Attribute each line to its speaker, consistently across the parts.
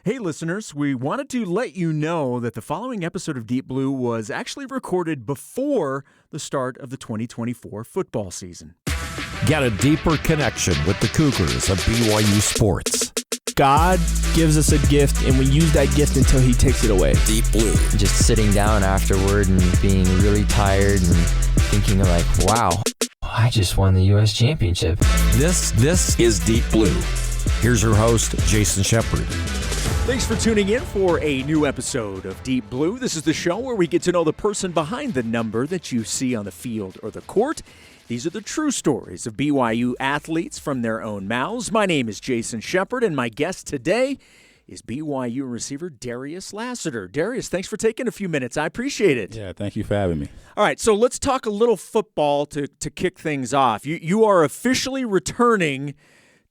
Speaker 1: Hey, listeners, we wanted to let you know that the following episode of Deep Blue was actually recorded before the start of the 2024 football season.
Speaker 2: Get a deeper connection with the Cougars of BYU sports.
Speaker 3: God gives us a gift, and we use that gift until he takes it away.
Speaker 2: Deep Blue.
Speaker 4: Just sitting down afterward and being really tired and thinking like, wow, I just won the U.S. championship.
Speaker 2: This is Deep Blue. Here's your host, Jason Shepard.
Speaker 1: Thanks for tuning in for a new episode of Deep Blue. This is the show where we get to know the person behind the number that you see on the field or the court. These are the true stories of BYU athletes from their own mouths. My name is Jason Shepard, and my guest today is BYU receiver Darius Lassiter. Darius, thanks for taking a few minutes. I appreciate it.
Speaker 5: Yeah, thank you for having me.
Speaker 1: All right, so let's talk a little football to kick things off. You are officially returning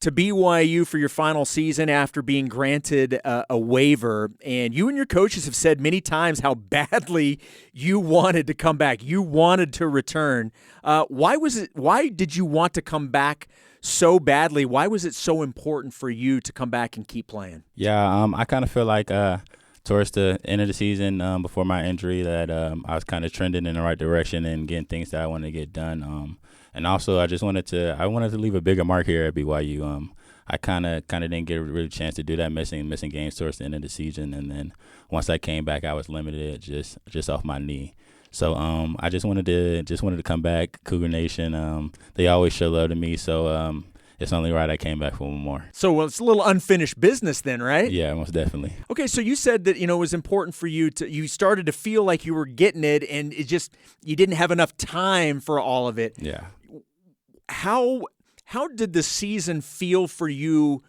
Speaker 1: to BYU for your final season after being granted a waiver, and you and your coaches have said many times how badly you wanted to come back. You wanted to return. Why did you want to come back so badly? Why was it so important for you to come back and keep playing?
Speaker 5: Yeah, I kind of feel like towards the end of the season, before my injury, that I was kind of trending in the right direction and getting things that I wanted to get done. And also, I wanted to leave a bigger mark here at BYU. I kind of didn't get a really chance to do that, missing games towards the end of the season, and then once I came back, I was limited just off my knee. So I just wanted to come back. Cougar Nation, they always show love to me, so it's only right I came back for one more.
Speaker 1: So it's a little unfinished business then, right?
Speaker 5: Yeah, most definitely.
Speaker 1: Okay, so you said that, it was important for you you started to feel like you were getting it, and you didn't have enough time for all of it.
Speaker 5: Yeah.
Speaker 1: How did the season feel for you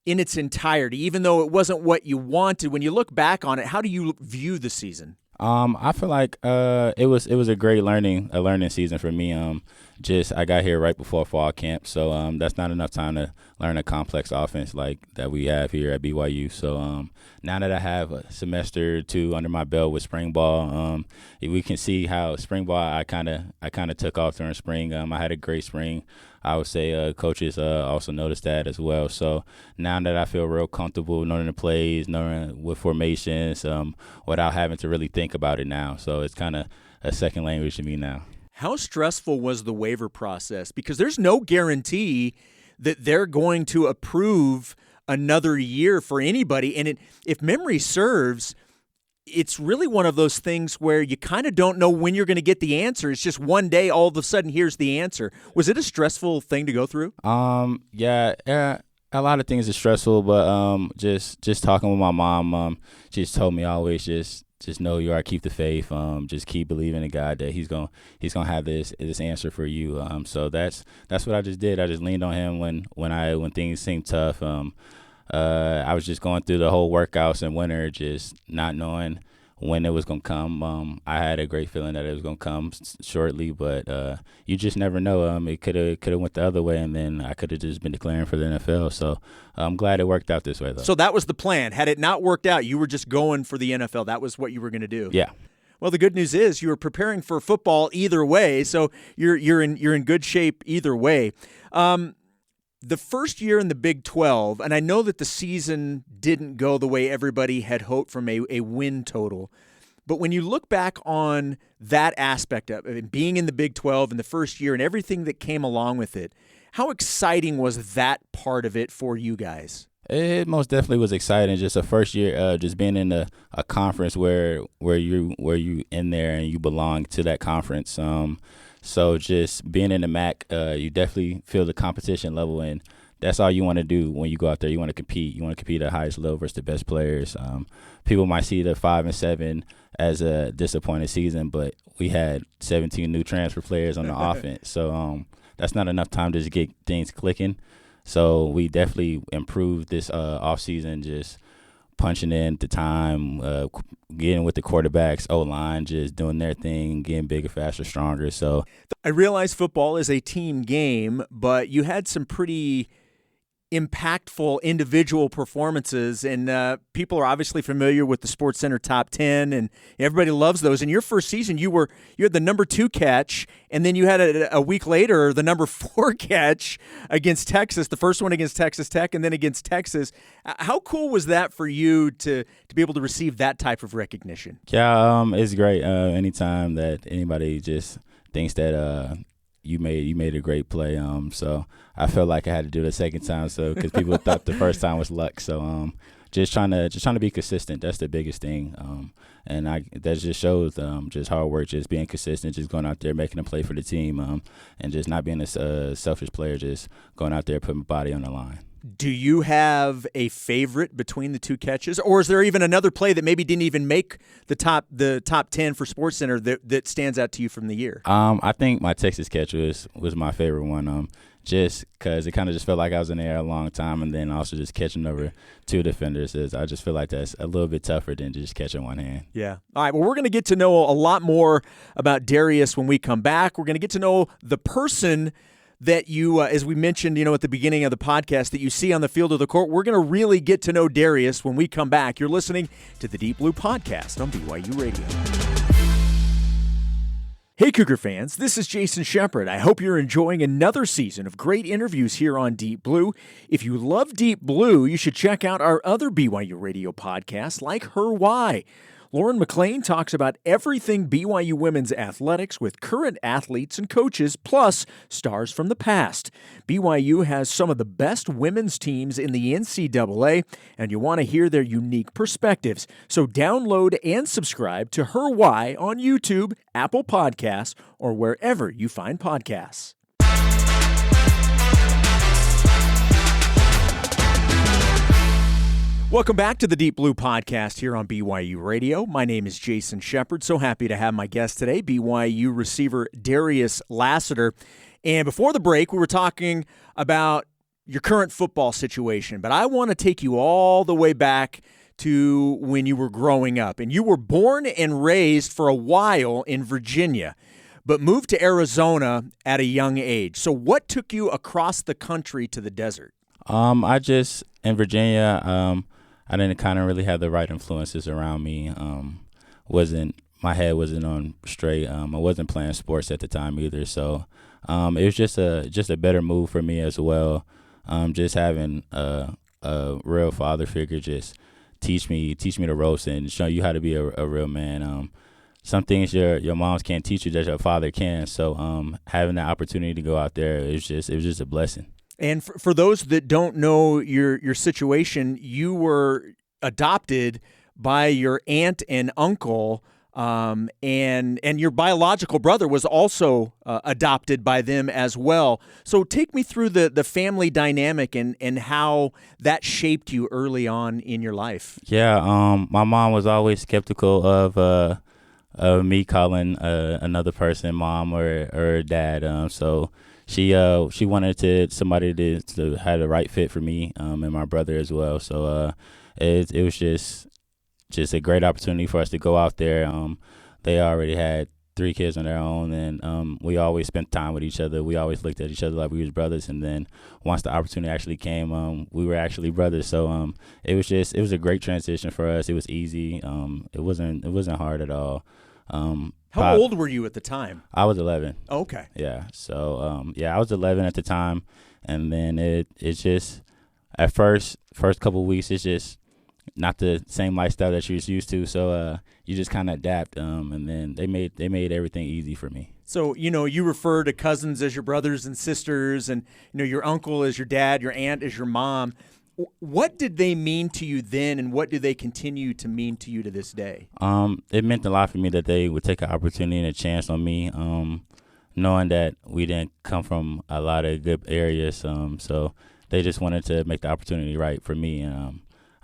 Speaker 1: in its entirety, even though it wasn't what you wanted? When you look back on it, how do you view the season?
Speaker 5: I feel like it was a great learning season for me. I got here right before fall camp, so that's not enough time to learn a complex offense like that we have here at BYU. So now that I have a semester or two under my belt with spring ball, we can see how spring ball I kind of took off during spring. I had a great spring. I would say coaches also noticed that as well. So now that I feel real comfortable knowing the plays, knowing with formations, without having to really think about it now. So it's kind of a second language to me now.
Speaker 1: How stressful was the waiver process? Because there's no guarantee that they're going to approve another year for anybody. And if memory serves, it's really one of those things where you kind of don't know when you're going to get the answer. It's just one day, all of a sudden, here's the answer. Was it a stressful thing to go through?
Speaker 5: Yeah, a lot of things are stressful, but just talking with my mom, she just told me always just know you are, keep the faith, just keep believing in God that He's gonna have this answer for you. So that's what I just did. I just leaned on Him when things seemed tough. I was just going through the whole workouts in winter, just not knowing when it was going to come. I had a great feeling that it was going to come shortly, but you just never know. It could have went the other way, and then I could have just been declaring for the NFL. So I'm glad it worked out this way, though.
Speaker 1: So that was the plan. Had it not worked out, you were just going for the NFL. That was what you were going to do.
Speaker 5: Yeah.
Speaker 1: Well, the good news is you were preparing for football either way, so you're in good shape either way. The first year in the Big 12, and I know that the season didn't go the way everybody had hoped from a win total, but when you look back on that aspect of it, being in the Big 12 in the first year and everything that came along with it, how exciting was that part of it for you guys?
Speaker 5: It most definitely was exciting. Just a first year, just being in a conference where you in there and you belong to that conference. So just being in the MAC, you definitely feel the competition level, and that's all you want to do when you go out there. You want to compete. You want to compete at the highest level versus the best players. People might see the 5-7 as a disappointing season, but we had 17 new transfer players on the offense. So that's not enough time to just get things clicking. So we definitely improved this offseason, just punching in the time, getting with the quarterbacks, O-line, just doing their thing, getting bigger, faster, stronger. So
Speaker 1: I realize football is a team game, but you had some pretty impactful individual performances, and people are obviously familiar with the SportsCenter Top 10, and everybody loves those. In your first season, you had the number 2 catch, and then you had a week later the number 4 catch against Texas, the first one against Texas Tech, and then against Texas. How cool was that for you to be able to receive that type of recognition?
Speaker 5: Yeah, it's great. Anytime that anybody just thinks that you made a great play. So I felt like I had to do it a second time. So because people thought the first time was luck. So just trying to be consistent. That's the biggest thing. And that just shows just hard work, just being consistent, just going out there making a play for the team, and just not being a selfish player, just going out there putting my body on the line.
Speaker 1: Do you have a favorite between the 2 catches, or is there even another play that maybe didn't even make the top 10 for SportsCenter that stands out to you from the year?
Speaker 5: I think my Texas catch was my favorite one. Just because it kind of just felt like I was in the air a long time, and then also just catching over 2 defenders. I just feel like that's a little bit tougher than just catching one hand.
Speaker 1: Yeah. All right. Well, we're going to get to know a lot more about Darius when we come back. We're going to get to know the person that you, as we mentioned, at the beginning of the podcast, that you see on the field of the court. We're going to really get to know Darius when we come back. You're listening to the Deep Blue Podcast on BYU Radio. Hey, Cougar fans, this is Jason Shepard. I hope you're enjoying another season of great interviews here on Deep Blue. If you love Deep Blue, you should check out our other BYU Radio podcasts like Her Why. Lauren McLean talks about everything BYU women's athletics with current athletes and coaches, plus stars from the past. BYU has some of the best women's teams in the NCAA, and you want to hear their unique perspectives. So download and subscribe to Her Why on YouTube, Apple Podcasts, or wherever you find podcasts. Welcome back to the Deep Blue Podcast here on BYU Radio. My name is Jason Shepard. So happy to have my guest today, BYU receiver Darius Lassiter. And before the break, we were talking about your current football situation, but I want to take you all the way back to when you were growing up. And you were born and raised for a while in Virginia, but moved to Arizona at a young age. So what took you across the country to the desert?
Speaker 5: In Virginia, I didn't kind of really have the right influences around me. My head wasn't on straight. I wasn't playing sports at the time either. So it was just a better move for me as well. Just having a real father figure just teach me the ropes and show you how to be a real man. Some things your moms can't teach you that your father can. So having the opportunity to go out there, it was just a blessing.
Speaker 1: And for those that don't know your situation, you were adopted by your aunt and uncle, and your biological brother was also adopted by them as well. So take me through the family dynamic and how that shaped you early on in your life.
Speaker 5: Yeah, my mom was always skeptical of me calling another person mom or dad. So she wanted somebody to have the right fit for me and my brother as well. So it was just a great opportunity for us to go out there. They already had 3 kids on their own, and we always spent time with each other. We always looked at each other like we was brothers. And then once the opportunity actually came, we were actually brothers. So it was a great transition for us. It was easy. It wasn't hard at all.
Speaker 1: How old were you at the time?
Speaker 5: I was 11.
Speaker 1: Oh, okay.
Speaker 5: Yeah. So I was 11 at the time, and then it's just at first couple of weeks it's just not the same lifestyle that you was used to. So you just kind of adapt. And then they made everything easy for me.
Speaker 1: So you refer to cousins as your brothers and sisters, and your uncle as your dad, your aunt as your mom. What did they mean to you then, and what do they continue to mean to you to this day?
Speaker 5: It meant a lot for me that they would take an opportunity and a chance on me, knowing that we didn't come from a lot of good areas. So they just wanted to make the opportunity right for me.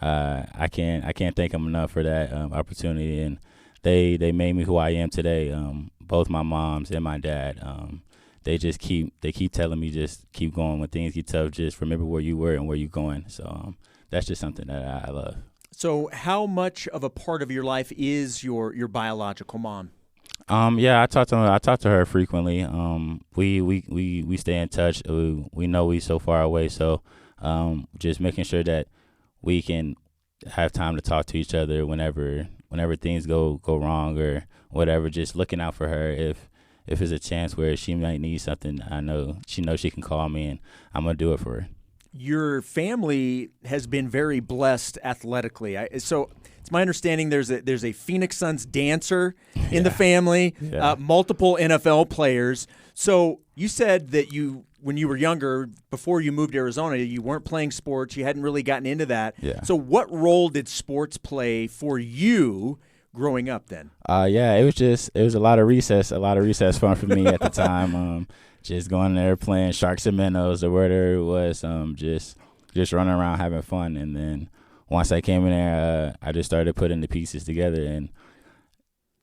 Speaker 5: I can't thank them enough for that opportunity, and they made me who I am today. Both my moms and my dad. They keep telling me just keep going when things get tough. Just remember where you were and where you're going. So that's just something that I love.
Speaker 1: So how much of a part of your life is your biological mom?
Speaker 5: Yeah, I talk to her frequently. We stay in touch. We know we so far away, so just making sure that we can have time to talk to each other whenever things go wrong or whatever. Just looking out for her if there's a chance where she might need something. I know she can call me, and I'm gonna do it for her.
Speaker 1: Your family has been very blessed athletically. So it's my understanding there's a Phoenix Suns dancer in the family, multiple NFL players. So you said that when you were younger, before you moved to Arizona, you weren't playing sports. You hadn't really gotten into that.
Speaker 5: Yeah.
Speaker 1: So what role did sports play for you growing up then?
Speaker 5: It was a lot of recess fun for me at the time. Just going there playing sharks and minnows or whatever it was, just running around having fun. And then once I came in there, I just started putting the pieces together, and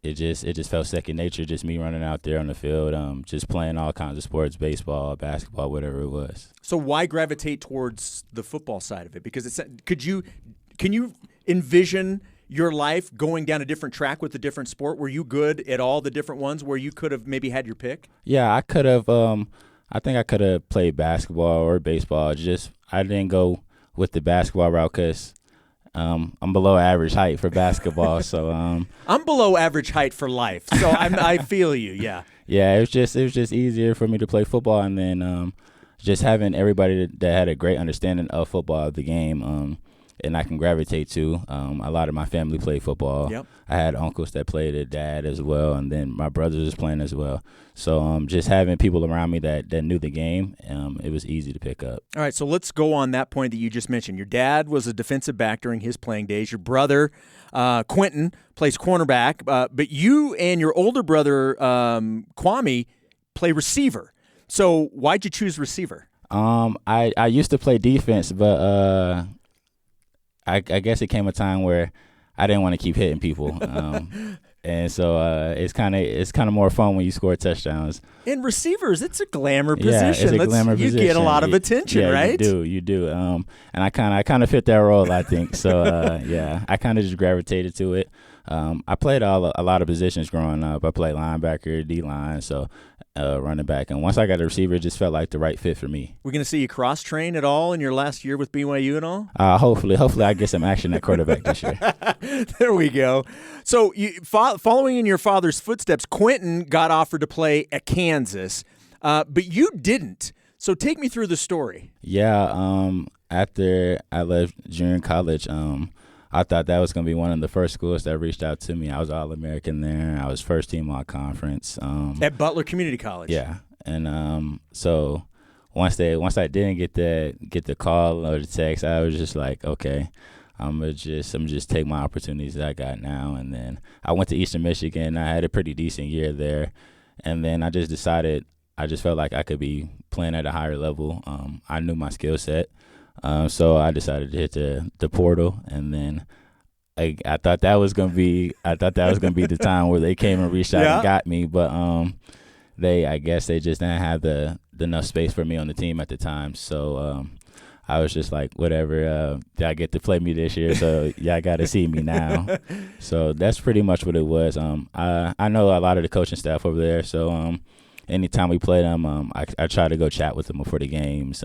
Speaker 5: it just felt second nature, just me running out there on the field, just playing all kinds of sports, baseball, basketball, whatever it was.
Speaker 1: So why gravitate towards the football side of it? Because can you envision your life going down a different track with a different sport? Were you good at all the different ones where you could have maybe had your pick?
Speaker 5: Yeah, I could have. I think I could have played basketball or baseball. Just I didn't go with the basketball route because I'm below average height for basketball. So
Speaker 1: I'm below average height for life. So I feel you. Yeah.
Speaker 5: Yeah, it was just easier for me to play football, and then just having everybody that had a great understanding of football, of the game. And I can gravitate to. A lot of my family played football.
Speaker 1: Yep.
Speaker 5: I had uncles that played, a dad as well, and then my brothers was playing as well. So just having people around me that knew the game, it was easy to pick up.
Speaker 1: All right, so let's go on that point that you just mentioned. Your dad was a defensive back during his playing days. Your brother, Quentin, plays cornerback. But you and your older brother, Kwamie, play receiver. So why'd you choose receiver?
Speaker 5: I used to play defense, but I guess it came a time where I didn't want to keep hitting people, and so it's kind of more fun when you score touchdowns.
Speaker 1: And receivers, it's a glamour position.
Speaker 5: Yeah, it's a glamour position.
Speaker 1: You get a lot of attention, right?
Speaker 5: You do. And I kind of fit that role, I think. So I kind of just gravitated to it. I played a lot of positions growing up. I played linebacker, D-line, so running back. And once I got a receiver, it just felt like the right fit for me.
Speaker 1: We're going to see you cross-train at all in your last year with BYU and all?
Speaker 5: Hopefully I get some action at quarterback this year.
Speaker 1: There we go. So following in your father's footsteps, Quentin got offered to play at Kansas, but you didn't. So take me through the story.
Speaker 5: Yeah, after I left junior college, I thought that was going to be one of the first schools that reached out to me. I was All-American there. I was first team all-conference.
Speaker 1: At Butler Community College.
Speaker 5: Yeah. And so once I didn't get the call or the text, I was just like, okay, I'm just take my opportunities that I got now. And then I went to Eastern Michigan. I had a pretty decent year there. And then I just decided, I just felt like I could be playing at a higher level. I knew my skill set. So I decided to hit the portal, and then I thought that was gonna be the time where they came and reached out and got me, but I guess they just didn't have the enough space for me on the team at the time. So I was just like, whatever, y'all get to play me this year, so y'all got to see me now. So that's pretty much what it was. I know a lot of the coaching staff over there, so anytime we play them, I try to go chat with them before the games.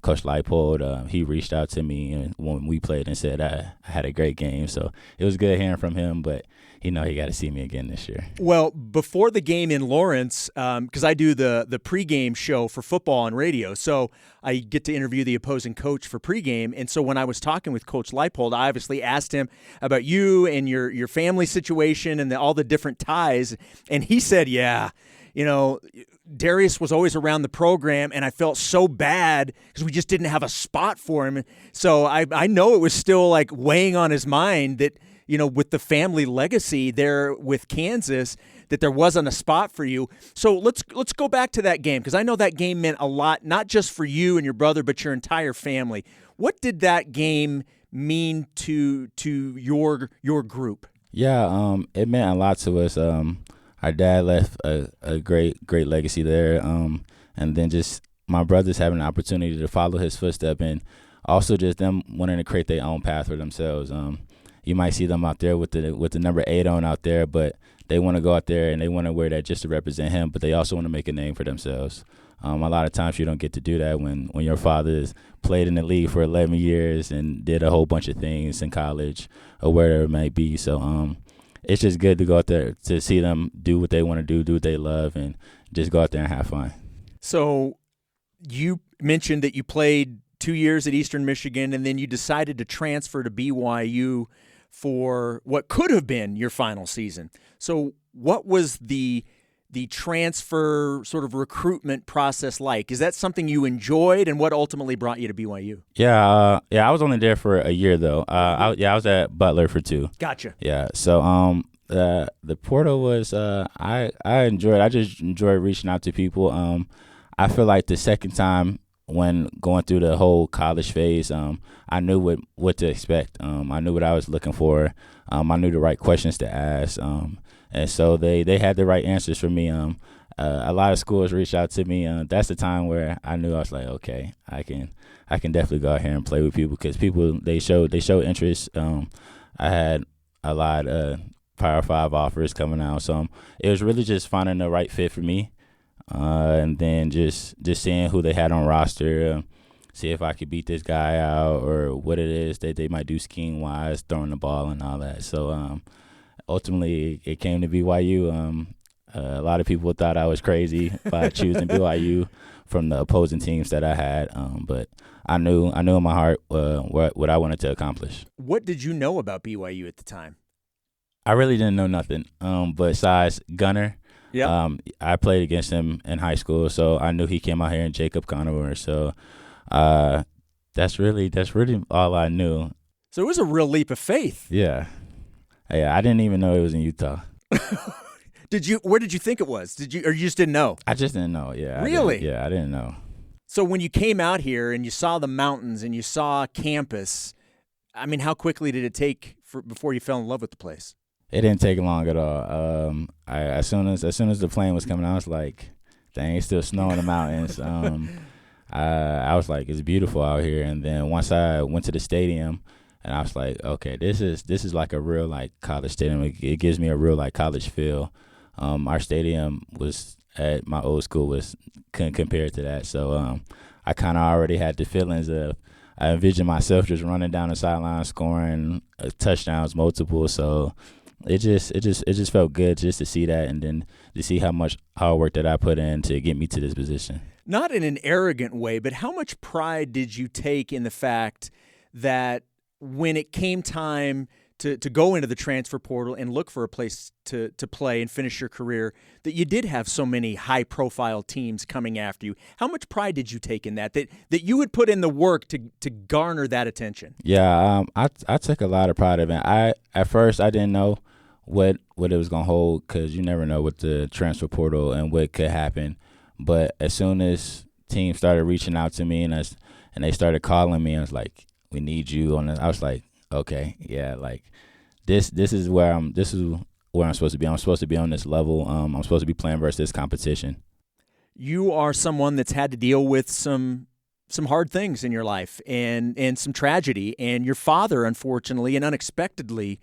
Speaker 5: Coach Leipold, he reached out to me when we played and said I had a great game. So it was good hearing from him, but he got to see me again this year.
Speaker 1: Well, before the game in Lawrence, because I do the pregame show for football on radio, so I get to interview the opposing coach for pregame. And so when I was talking with Coach Leipold, I obviously asked him about you and your family situation and all the different ties. And he said, yeah, Darius was always around the program, and I felt so bad because we just didn't have a spot for him. So I know it was still like weighing on his mind that, with the family legacy there with Kansas, that there wasn't a spot for you. So let's go back to that game, because I know that game meant a lot, not just for you and your brother, but your entire family. What did that game mean to your group?
Speaker 5: Yeah, it meant a lot to us. Our dad left a great legacy there, and then just my brothers having an opportunity to follow his footsteps, and also just them wanting to create their own path for themselves. You might see them out there with the number 8 on out there, but they want to go out there and they want to wear that just to represent him, but they also want to make a name for themselves. A lot of times you don't get to do that when your father's played in the league for 11 years and did a whole bunch of things in college or wherever it might be. So it's just good to go out there to see them do what they want to do what they love, and just go out there and have fun.
Speaker 1: So you mentioned that you played 2 years at Eastern Michigan, and then you decided to transfer to BYU for what could have been your final season. So what was the transfer sort of recruitment process like? Is that something you enjoyed, and what ultimately brought you to BYU?
Speaker 5: Yeah, I was only there for a year though. I was at Butler for 2.
Speaker 1: Gotcha.
Speaker 5: Yeah, so the portal was I enjoyed. I just enjoyed reaching out to people. I feel like the second time when going through the whole college phase, I knew what to expect. I knew what I was looking for. I knew the right questions to ask. And so they had the right answers for me. A lot of schools reached out to me. That's the time where I knew I was like, okay, I can definitely go out here and play with people, because people they showed interest. I had a lot of Power 5 offers coming out, so it was really just finding the right fit for me, and then just seeing who they had on roster, see if I could beat this guy out or what it is that they might do scheme wise, throwing the ball and all that. So ultimately, it came to BYU. A lot of people thought I was crazy by choosing BYU from the opposing teams that I had, but I knew in my heart what I wanted to accomplish.
Speaker 1: What did you know about BYU at the time?
Speaker 5: I really didn't know nothing, besides Gunner.
Speaker 1: Yeah.
Speaker 5: I played against him in high school, so I knew he came out here in Jacob Conover. So that's really all I knew.
Speaker 1: So it was a real leap of faith.
Speaker 5: Yeah. I didn't even know it was in Utah.
Speaker 1: Where did you think it was? Or you just didn't know?
Speaker 5: I just didn't know. Yeah.
Speaker 1: Really?
Speaker 5: I didn't know.
Speaker 1: So when you came out here and you saw the mountains and you saw campus, I mean, how quickly did it take before you fell in love with the place?
Speaker 5: It didn't take long at all. As soon as the plane was coming, I was like, dang, it's still snow in the mountains. I was like, it's beautiful out here. And then once I went to the stadium, and I was like, okay, this is like a real like college stadium. It gives me a real like college feel. Our stadium was at my old school couldn't compare to that. So I kind of already had the feelings of, I envisioned myself just running down the sideline, scoring touchdowns, multiple. So it just felt good just to see that, and then to see how much hard work that I put in to get me to this position.
Speaker 1: Not in an arrogant way, but how much pride did you take in the fact that when it came time to go into the transfer portal and look for a place to play and finish your career, that you did have so many high-profile teams coming after you? How much pride did you take in that you would put in the work to garner that attention?
Speaker 5: Yeah, I took a lot of pride in it. At first I didn't know what it was gonna hold, because you never know with the transfer portal and what could happen. But as soon as teams started reaching out to me and they started calling me, I was like, we need you on this. I was like, okay, yeah, like this is where I'm supposed to be. I'm supposed to be on this level. I'm supposed to be playing versus this competition.
Speaker 1: You are someone that's had to deal with some hard things in your life and some tragedy, and your father, unfortunately and unexpectedly,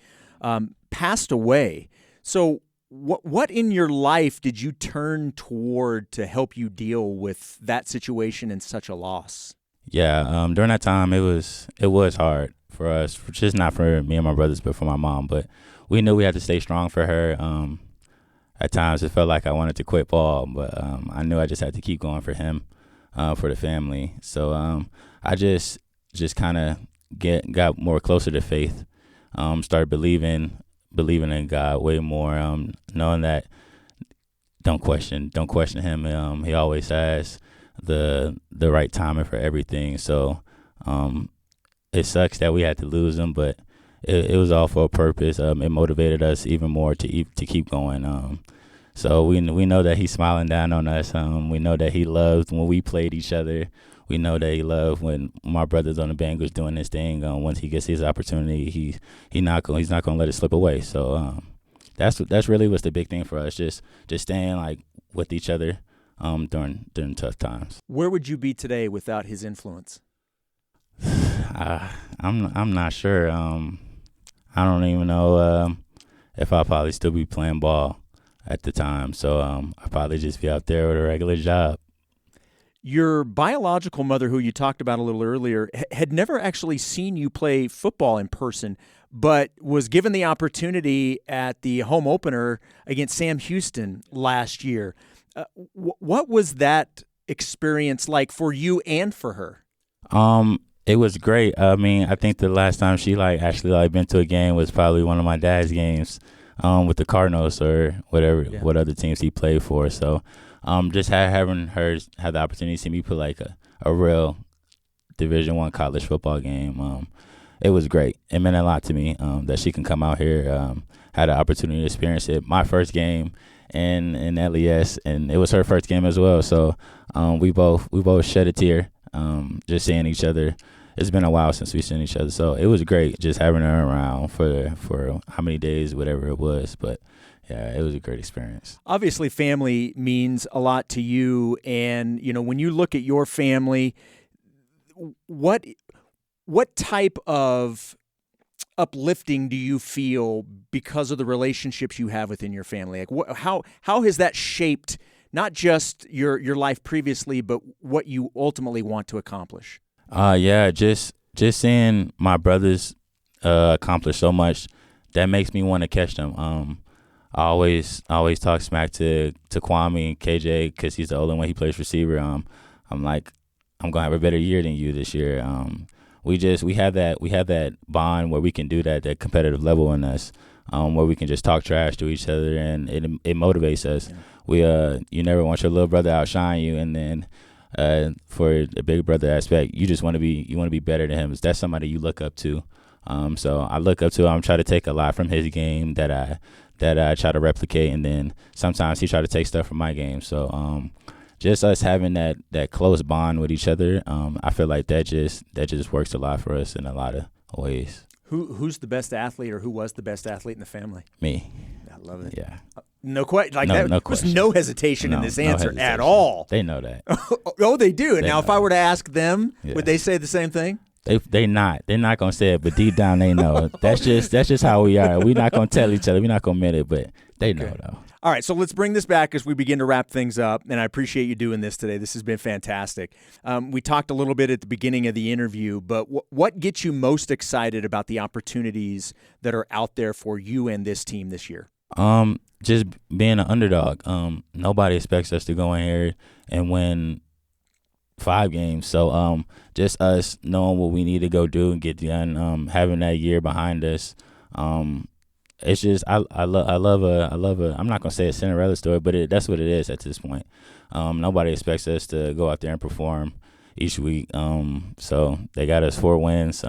Speaker 1: passed away. So what in your life did you turn toward to help you deal with that situation and such a loss?
Speaker 5: Yeah, during that time, it was hard for us, just not for me and my brothers, but for my mom. But we knew we had to stay strong for her. At times, it felt like I wanted to quit ball, but I knew I just had to keep going for him, for the family. So I just kind of got more closer to faith. Started believing in God way more. Knowing that don't question him. He always has the right timing for everything. So it sucks that we had to lose him, but it was all for a purpose. It motivated us even more to keep going. So we know that he's smiling down on us. We know that he loved when we played each other. We know that he loved when my brother's on the Bengals doing his thing. Once he gets his opportunity, he's not gonna let it slip away. So that's really what's the big thing for us. Just staying like with each other during tough times.
Speaker 1: Where would you be today without his influence?
Speaker 5: I'm not sure. I don't even know if I'll probably still be playing ball at the time. So I'll probably just be out there with a regular job.
Speaker 1: Your biological mother, who you talked about a little earlier, had never actually seen you play football in person, but was given the opportunity at the home opener against Sam Houston last year. What was that experience like for you and for her?
Speaker 5: It was great. I mean, I think the last time she actually been to a game was probably one of my dad's games with the Cardinals or whatever, what other teams he played for. So just having her have the opportunity to see me play a real Division I college football game, it was great. It meant a lot to me that she can come out here, had the opportunity to experience it. My first game in LES, and it was her first game as well. So we both shed a tear just seeing each other. It's been a while since we've seen each other, so it was great just having her around for how many days, whatever it was. But yeah, it was a great experience.
Speaker 1: Obviously, family means a lot to you, and when you look at your family, what type of uplifting do you feel because of the relationships you have within your family? Like, how has that shaped not just your life previously, but what you ultimately want to accomplish?
Speaker 5: Yeah, just seeing my brothers accomplish so much, that makes me want to catch them. I always talk smack to Kwamie and KJ because he's the older one. He plays receiver. I'm like, I'm gonna have a better year than you this year. We have that bond where we can do that competitive level in us, where we can just talk trash to each other, and it motivates us. Yeah. You never want your little brother to outshine you, and then for the big brother aspect, you just want to be better than him. That's somebody you look up to. So I look up to him. I'm trying to take a lot from his game that I try to replicate, and then sometimes he try to take stuff from my game. So just us having that close bond with each other, I feel like that just works a lot for us in a lot of ways.
Speaker 1: Who's the best athlete, or who was the best athlete in the family?
Speaker 5: Me.
Speaker 1: I love it.
Speaker 5: Yeah.
Speaker 1: No question. Like that.
Speaker 5: No
Speaker 1: There's
Speaker 5: question.
Speaker 1: no hesitation in this answer at all.
Speaker 5: They know that.
Speaker 1: Oh, they do. And
Speaker 5: They
Speaker 1: now, if
Speaker 5: know
Speaker 1: I were to ask them,
Speaker 5: Yeah.
Speaker 1: would they say the same thing?
Speaker 5: They're not gonna say it, but deep down they know. That's just how we are. We're not gonna tell each other. We're not gonna admit it, but they know though.
Speaker 1: All right, so let's bring this back as we begin to wrap things up, and I appreciate you doing this today. This has been fantastic. We talked a little bit at the beginning of the interview, but what gets you most excited about the opportunities that are out there for you and this team this year?
Speaker 5: Just being an underdog. Nobody expects us to go in here and win 5 games. So just us knowing what we need to go do and get done, having that year behind us. It's just I love a I'm not gonna say a Cinderella story, but that's what it is at this point. Nobody expects us to go out there and perform each week. So they got us 4 wins.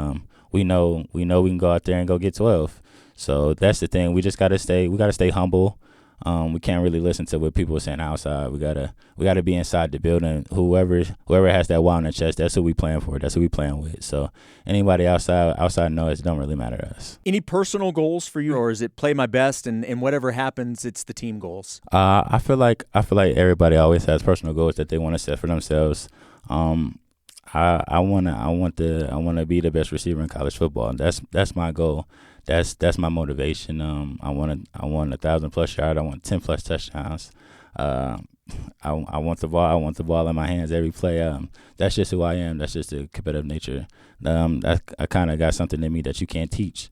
Speaker 5: We know we can go out there and go get 12. So that's the thing. We gotta stay humble. We can't really listen to what people are saying outside. We gotta be inside the building. Whoever has that wall in their chest, that's who we playing for. That's who we playing with. So anybody outside noise, it don't really matter to us.
Speaker 1: Any personal goals for you, or is it play my best and whatever happens, it's the team goals?
Speaker 5: I feel like everybody always has personal goals that they want to set for themselves. I want to be the best receiver in college football. That's my goal. That's my motivation. I want 1,000+ yards. I want 10+ touchdowns. I want the ball. I want the ball in my hands every play. That's just who I am. That's just the competitive nature. I kind of got something in me that you can't teach.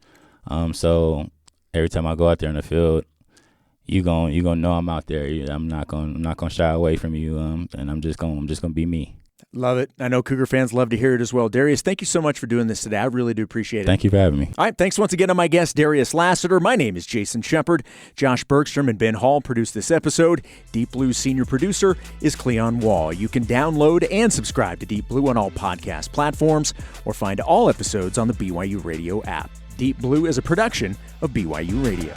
Speaker 5: So every time I go out there in the field, you gonna know I'm out there. I'm not gonna shy away from you. And I'm just gonna be me.
Speaker 1: Love it. I know Cougar fans love to hear it as well. Darius, thank you so much for doing this today. I really do appreciate it.
Speaker 5: Thank you for having me.
Speaker 1: All right, thanks once again to my guest, Darius Lassiter. My name is Jason Shepard. Josh Bergstrom and Ben Hall produced this episode. Deep Blue's senior producer is Cleon Wall. You can download and subscribe to Deep Blue on all podcast platforms or find all episodes on the BYU Radio app. Deep Blue is a production of BYU Radio.